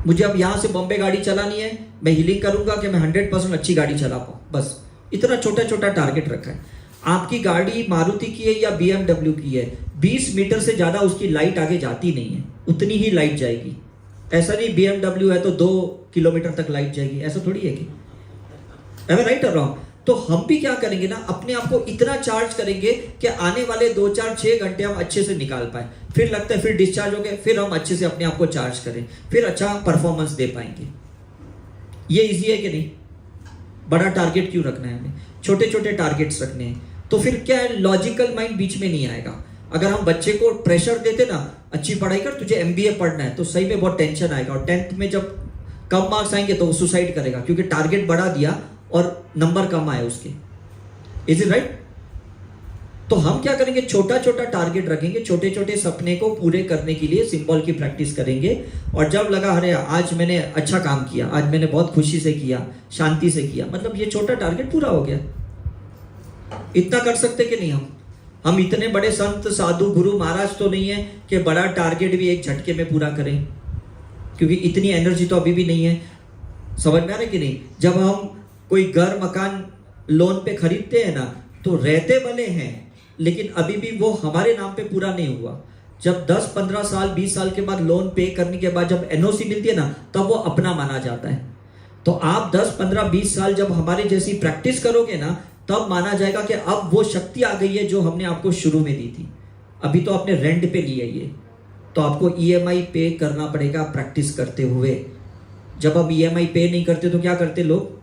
Speaker 1: मुझे अब यहां से बॉम्बे गाड़ी चलानी है, मैं हीलिंग करूंगा कि मैं 100% अच्छी गाड़ी चला पाऊं, बस इतना छोटा छोटा टारगेट रखा है। आपकी गाड़ी मारुति की है या BMW की है, 20 मीटर से ज्यादा उसकी लाइट आगे जाती नहीं है, उतनी ही लाइट जाएगी। ऐसा नहीं BMW है तो 2 किलोमीटर तक लाइट जाएगी, ऐसा थोड़ी है कि, राइट और रॉन्ग। तो हम भी क्या करेंगे ना, अपने आप को इतना चार्ज करेंगे कि आने वाले 2 4 6 घंटे हम अच्छे से निकाल पाए, फिर लगता है फिर डिस्चार्ज हो गए, फिर हम अच्छे से अपने आप को चार्ज करें, फिर अच्छा परफॉर्मेंस दे पाएंगे। ये इजी है कि नहीं? बड़ा टारगेट क्यों रखना है हमें, छोटे छोटे टारगेट्स रखने हैं। तो फिर क्या है, लॉजिकल माइंड बीच में नहीं आएगा। अगर हम बच्चे को प्रेशर देते ना, अच्छी पढ़ाई कर, तुझे MBA पढ़ना है, तो सही में बहुत टेंशन आएगा, और 10th में जब कम मार्क्स आएंगे तो वो सुसाइड करेगा, क्योंकि टारगेट बढ़ा दिया और नंबर कम आए उसके। Is it right? तो हम क्या करेंगे, छोटा छोटा टारगेट रखेंगे, छोटे छोटे सपने को पूरे करने के लिए सिंबल की प्रैक्टिस करेंगे। और जब लगा अरे आज मैंने अच्छा काम किया, आज मैंने बहुत खुशी से किया, शांति से किया, मतलब ये छोटा टारगेट पूरा हो गया। इतना कर सकते कि नहीं हम इतने बड़े संत साधु गुरु महाराज तो नहीं है कि बड़ा टारगेट भी एक झटके में पूरा करें, क्योंकि इतनी एनर्जी तो अभी भी नहीं है। समझ में आ रहा है कि नहीं? जब हम कोई घर मकान लोन पे खरीदते हैं ना, तो रहते भले हैं लेकिन अभी भी वो हमारे नाम पे पूरा नहीं हुआ। जब 10 15 साल 20 साल के बाद लोन पे करने के बाद जब NOC मिलती है ना, तब वो अपना माना जाता है। तो आप 10 15 20 साल जब हमारे जैसी प्रैक्टिस करोगे ना, तब माना जाएगा कि अब वो शक्ति आ गई है जो हमने आपको शुरू में दी थी। अभी तो आपने रेंट पे लिया ये, तो आपको EMI पे करना पड़ेगा प्रैक्टिस करते हुए। जब हम EMI पे नहीं करते तो क्या करते लोग,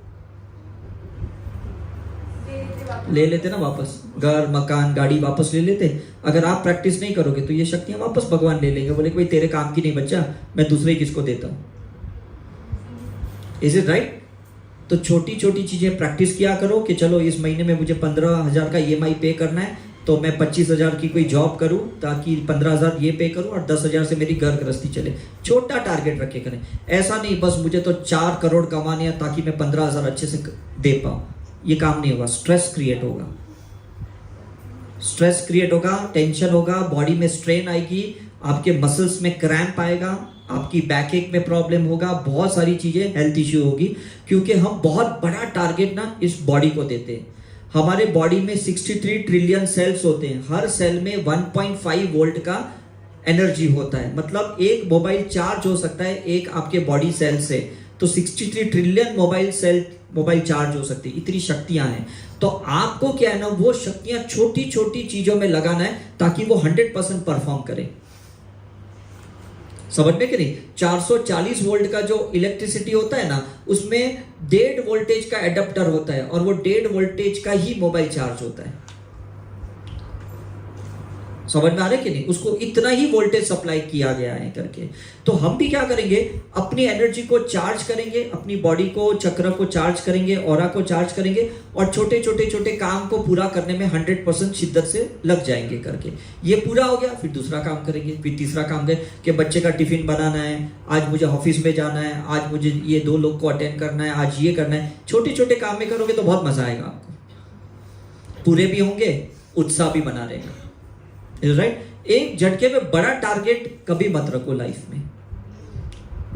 Speaker 1: ले लेते ना वापस, घर मकान गाड़ी वापस ले लेते। अगर आप प्रैक्टिस नहीं करोगे तो ये शक्तियां वापस भगवान ले लेंगे, बोले कि भाई तेरे काम की नहीं बच्चा, मैं दूसरे किसको देता हूं। Is it right? तो छोटी छोटी चीजें प्रैक्टिस किया करो कि चलो इस महीने में मुझे 15,000 का EMI पे करना है, तो मैं 25,000 की कोई जॉब करूं ताकि 15,000 ये पे करूं और 10,000 से मेरी घर गृहस्थी चले। छोटा टारगेट रखे करें, ऐसा नहीं बस मुझे तो 4 करोड़ कमाने हैं ताकि मैं 15,000 अच्छे से दे पाऊं। ये काम नहीं होगा, स्ट्रेस क्रिएट होगा, स्ट्रेस क्रिएट होगा, टेंशन होगा, बॉडी में स्ट्रेन आएगी, आपके मसल्स में क्रैम्प आएगा, आपकी बैक एक में प्रॉब्लम होगा, बहुत सारी चीजें हेल्थ इश्यू होगी, क्योंकि हम बहुत बड़ा टारगेट ना इस बॉडी को देते हैं। हमारे बॉडी में 63 ट्रिलियन सेल्स होते हैं, हर सेल में 1.5 वोल्ट का एनर्जी होता है, मतलब एक मोबाइल चार्ज हो सकता है एक आपके बॉडी सेल से। तो 63 ट्रिलियन मोबाइल चार्ज हो सकती है, इतनी शक्तियां हैं। तो आपको क्या है ना, वो शक्तियां छोटी छोटी चीजों में लगाना है ताकि वो 100% परफॉर्म करे। समझ में कि नहीं? 440 वोल्ट का जो इलेक्ट्रिसिटी होता है ना, उसमें 1.5 वोल्टेज का एडाप्टर होता है, और वो 1.5 वोल्टेज का ही मोबाइल चार्ज होता है। समझ में आ रहा है कि नहीं? उसको इतना ही वोल्टेज सप्लाई किया गया है करके। तो हम भी क्या करेंगे, अपनी एनर्जी को चार्ज करेंगे, अपनी बॉडी को, चक्र को चार्ज करेंगे, ऑरा को चार्ज करेंगे, और छोटे छोटे छोटे काम को पूरा करने में 100% शिद्दत से लग जाएंगे करके। ये पूरा हो गया, फिर दूसरा काम करेंगे, फिर तीसरा काम करेंगे कि बच्चे का टिफिन बनाना है, आज मुझे ऑफिस में जाना है, आज मुझे ये 2 लोग को अटेंड करना है, आज ये करना है। छोटे छोटे काम में करोगे तो बहुत मजा आएगा आपको, पूरे भी होंगे, उत्साह भी बना रहेगा। राइट? एक झटके में बड़ा टारगेट कभी मत रखो लाइफ में,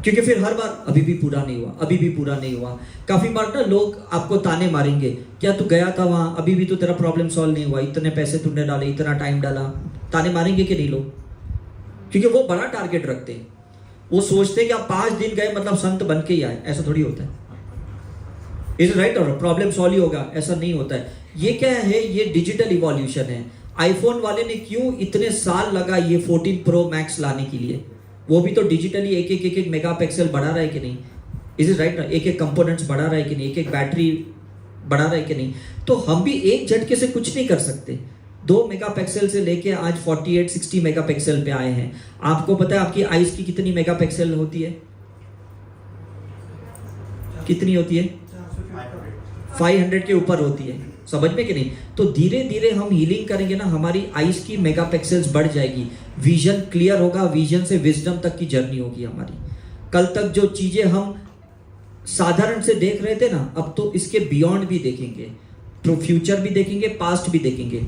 Speaker 1: क्योंकि फिर हर बार अभी भी पूरा नहीं हुआ, अभी भी पूरा नहीं हुआ। काफी बार ना लोग आपको ताने मारेंगे, क्या तू गया था वहां, अभी भी तो तेरा प्रॉब्लम सॉल्व नहीं हुआ, इतने पैसे तूने डाले, इतना टाइम डाला। ताने मारेंगे कि नहीं लोग? क्योंकि वो बड़ा टारगेट रखते हैं, वो सोचते हैं कि आप 5 दिन गए मतलब संत बन के ही आए। ऐसा थोड़ी होता है। Is right? और प्रॉब्लम सॉल्व ही होगा, ऐसा नहीं होता है। ये क्या है, ये डिजिटल इवोल्यूशन है। आईफोन वाले ने क्यों इतने साल लगा ये 14 प्रो मैक्स लाने के लिए? वो भी तो डिजिटली एक एक मेगापिक्सल बढ़ा रहा है कि नहीं? Is it right? एक एक कंपोनेंट्स बढ़ा रहा है कि नहीं, एक एक बैटरी बढ़ा रहा है कि नहीं? तो हम भी एक झटके से कुछ नहीं कर सकते। 2 मेगापिक्सल से लेके आज 48-60 मेगापिक्सल पे आए हैं। आपको पता है आपकी आईज की कितनी मेगापिक्सल होती है? कितनी होती है? 500 के ऊपर होती है। समझ में कि नहीं? तो धीरे धीरे हम हीलिंग करेंगे ना, हमारी आईज की मेगापिक्सल्स बढ़ जाएगी, विजन क्लियर होगा, विजन से विजडम तक की जर्नी होगी हमारी। कल तक जो चीजें हम साधारण से देख रहे थे ना, अब तो इसके बियॉन्ड भी देखेंगे, तो फ्यूचर भी देखेंगे, पास्ट भी देखेंगे।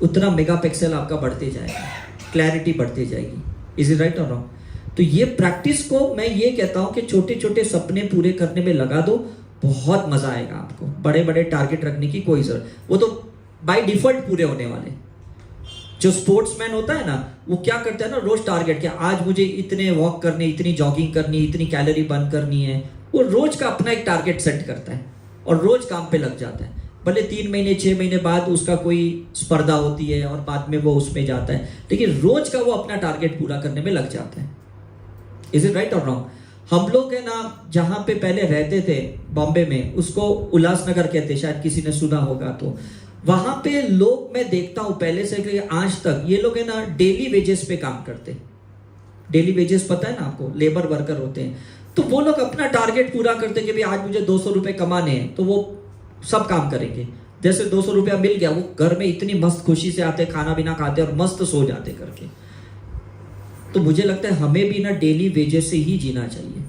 Speaker 1: उतना मेगापिक्सल आपका बढ़ते जाएगा, क्लैरिटी बढ़ती जाएगी। Is it right or wrong? तो ये प्रैक्टिस को मैं ये कहता हूं कि छोटे छोटे सपने पूरे करने में लगा दो, बहुत मजा आएगा आपको। बड़े बड़े टारगेट रखने की कोई जरूरत, वो तो बाय डिफॉल्ट पूरे होने वाले। जो स्पोर्ट्समैन होता है ना, वो क्या करता है ना, रोज टारगेट, कि आज मुझे इतने वॉक करने, इतनी जॉगिंग करनी, इतनी कैलोरी बर्न करनी है। वो रोज का अपना एक टारगेट सेट करता है और रोज काम पे लग जाता है। भले 3 महीने 6 महीने बाद उसका कोई स्पर्धा होती है और बाद में वो उसमें जाता है, लेकिन रोज का वो अपना टारगेट पूरा करने में लग जाता है। Is it right or wrong? हम लोग है ना, जहां पे पहले रहते थे बॉम्बे में, उसको उल्लासनगर कहते, शायद किसी ने सुना होगा। तो वहां पे लोग, मैं देखता हूं पहले से कि आज तक, ये लोग है ना डेली वेजेस पे काम करते। डेली वेजेस पता है ना आपको, लेबर वर्कर होते हैं। तो वो लोग अपना टारगेट पूरा करते कि भाई आज मुझे 200 रुपए कमाने हैं, तो वो सब काम करेंगे। जैसे 200 रुपया मिल गया, वो घर में इतनी मस्त खुशी से आते, खाना पीना खाते और मस्त सो जाते करके। तो मुझे लगता है हमें भी ना डेली वेजेस से ही जीना चाहिए।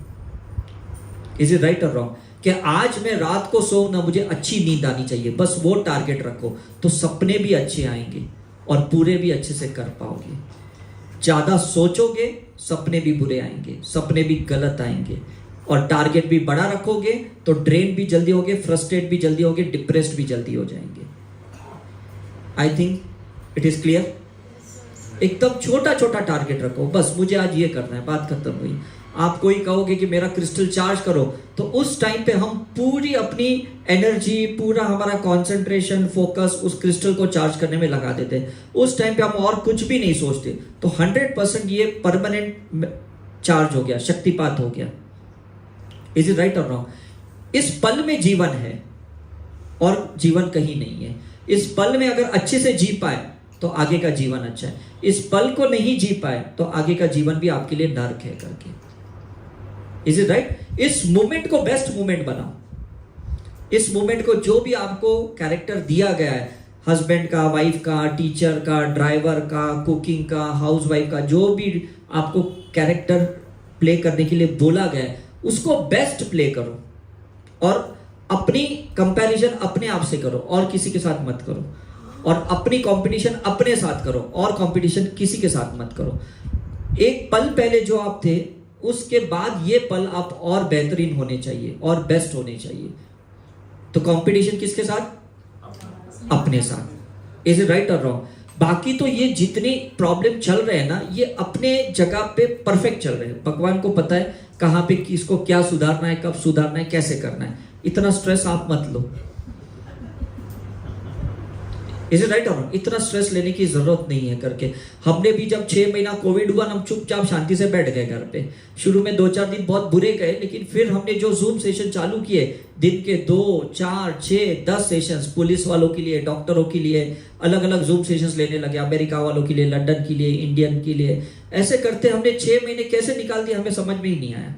Speaker 1: Is it right or wrong? कि आज मैं रात को सो ना, मुझे अच्छी नींद आनी चाहिए, बस वो टारगेट रखो, तो सपने भी अच्छे आएंगे और पूरे भी अच्छे से कर पाओगे। ज्यादा सोचोगे, सपने भी बुरे आएंगे, सपने भी गलत आएंगे। और टारगेट भी बड़ा रखोगे तो ड्रेन भी जल्दी होगे, फ्रस्ट्रेट भी जल्दी होगे, डिप्रेस्ड भी जल्दी हो जाएंगे। I think it is clear. एकदम छोटा छोटा टारगेट रखो, बस मुझे आज ये करना है, बात खत्म हुई। आप कोई कहोगे कि मेरा क्रिस्टल चार्ज करो, तो उस टाइम पे हम पूरी अपनी एनर्जी, पूरा हमारा कंसंट्रेशन, फोकस उस क्रिस्टल को चार्ज करने में लगा देते हैं। उस टाइम पे हम और कुछ भी नहीं सोचते, तो 100% ये परमानेंट चार्ज हो गया, शक्तिपात हो गया। Is it right or wrong? इस पल में जीवन है और जीवन कहीं नहीं है। इस पल में अगर अच्छे से जी पाए तो आगे का जीवन अच्छा है। इस पल को नहीं जी पाए तो आगे का जीवन भी आपके लिए नर्क है करके। Is it right? इस मोमेंट को बेस्ट मोमेंट बनाओ। इस मोमेंट को, जो भी आपको कैरेक्टर दिया गया है, हस्बैंड का, वाइफ का, टीचर का, ड्राइवर का, कुकिंग का, हाउसवाइफ का, जो भी आपको कैरेक्टर प्ले करने के लिए बोला गया है, उसको बेस्ट प्ले करो। और अपनी कंपैरिजन अपने आप से करो और किसी के साथ मत करो। और अपनी कंपटीशन अपने साथ करो और कंपटीशन किसी के साथ मत करो। एक पल पहले जो आप थे, उसके बाद ये पल आप और बेहतरीन होने चाहिए और बेस्ट होने चाहिए। तो कंपटीशन किसके साथ? अपने साथ। Is it right or wrong? बाकी तो ये जितनी प्रॉब्लम चल रहे हैं ना, ये अपने जगह पे परफेक्ट चल रहे हैं। भगवान को पता है कहां पे किसको क्या सुधारना है, कब सुधारना है, कैसे करना है। इतना स्ट्रेस आप मत लो। Is it right or wrong? इतना स्ट्रेस लेने की जरूरत नहीं है करके। हमने भी जब 6 महीना कोविड हुआ, हम चुपचाप शांति से बैठ गए घर पे। शुरू में 2-4 दिन बहुत बुरे गए, लेकिन फिर हमने जो जूम सेशन चालू किए, दिन के 2, 4, 6, 10 सेशंस, पुलिस वालों के लिए, डॉक्टरों के लिए, अलग अलग जूम सेशंस लेने लगे। अमेरिका वालों के लिए, लंदन के लिए, इंडियन के लिए। ऐसे करते हमने 6 महीने कैसे निकाल दिए, हमें समझ में ही नहीं आया।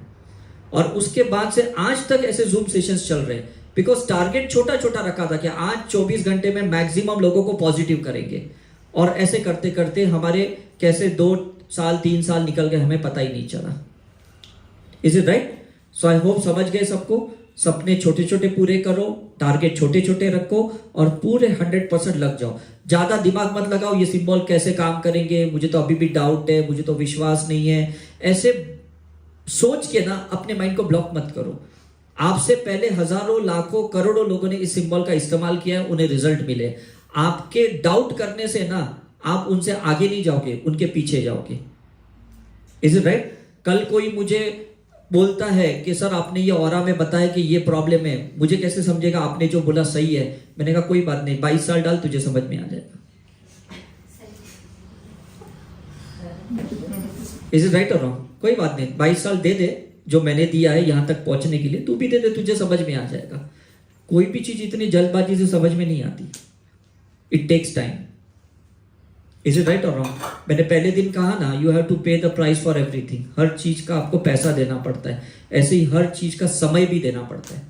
Speaker 1: और उसके बाद से आज तक ऐसे जूम सेशंस चल रहे हैं। बिकॉज टारगेट छोटा छोटा रखा था कि आज 24 घंटे में मैक्सिमम लोगों को पॉजिटिव करेंगे। और ऐसे करते करते हमारे कैसे 2 साल 3 साल निकल गए, हमें पता ही नहीं चला। Is it right? So I hope समझ गए सबको। सपने छोटे छोटे पूरे करो, टारगेट छोटे छोटे रखो और पूरे 100% लग जाओ। ज्यादा दिमाग मत लगाओ, ये सिंबल कैसे काम करेंगे, मुझे तो अभी भी डाउट है, मुझे तो विश्वास नहीं है। ऐसे सोच के ना अपने माइंड को ब्लॉक मत करो। आपसे पहले हजारों, लाखों, करोड़ों लोगों ने इस सिंबल का इस्तेमाल किया है, उन्हें रिजल्ट मिले। आपके डाउट करने से ना आप उनसे आगे नहीं जाओगे, उनके पीछे जाओगे। Is it right? कल कोई मुझे बोलता है कि सर आपने ये ऑरा में बताया कि ये प्रॉब्लम है, मुझे कैसे समझेगा आपने जो बोला सही है? मैंने कहा कोई बात नहीं, 22 साल डाल, तुझे समझ में आ जाएगा। Is it right or wrong? कोई बात नहीं, 22 साल दे दे, जो मैंने दिया है यहां तक पहुंचने के लिए, तू भी दे दे, तुझे समझ में आ जाएगा। कोई भी चीज इतनी जल्दबाजी से समझ में नहीं आती। It takes time. Is it right or wrong? मैंने पहले दिन कहा ना, you have to pay the price for everything. हर चीज का आपको पैसा देना पड़ता है, ऐसे ही हर चीज का समय भी देना पड़ता है।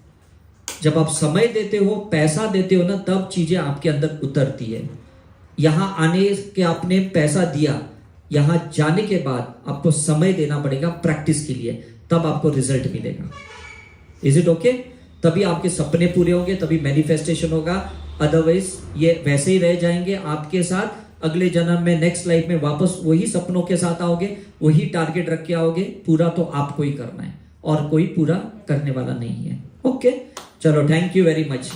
Speaker 1: जब आप समय देते हो, पैसा देते हो ना, तब चीजें आपके अंदर उतरती है। यहां आने के आपने पैसा दिया, यहां जाने के बाद आपको समय देना पड़ेगा प्रैक्टिस के लिए, तब आपको रिजल्ट मिलेगा। Is it okay? तभी आपके सपने पूरे होंगे, तभी मैनिफेस्टेशन होगा। अदरवाइज ये वैसे ही रह जाएंगे आपके साथ। अगले जन्म में, नेक्स्ट लाइफ में वापस वही सपनों के साथ आओगे, वही टारगेट रख के आओगे। पूरा तो आपको ही करना है और कोई पूरा करने वाला नहीं है। ओके, चलो, थैंक यू वेरी मच।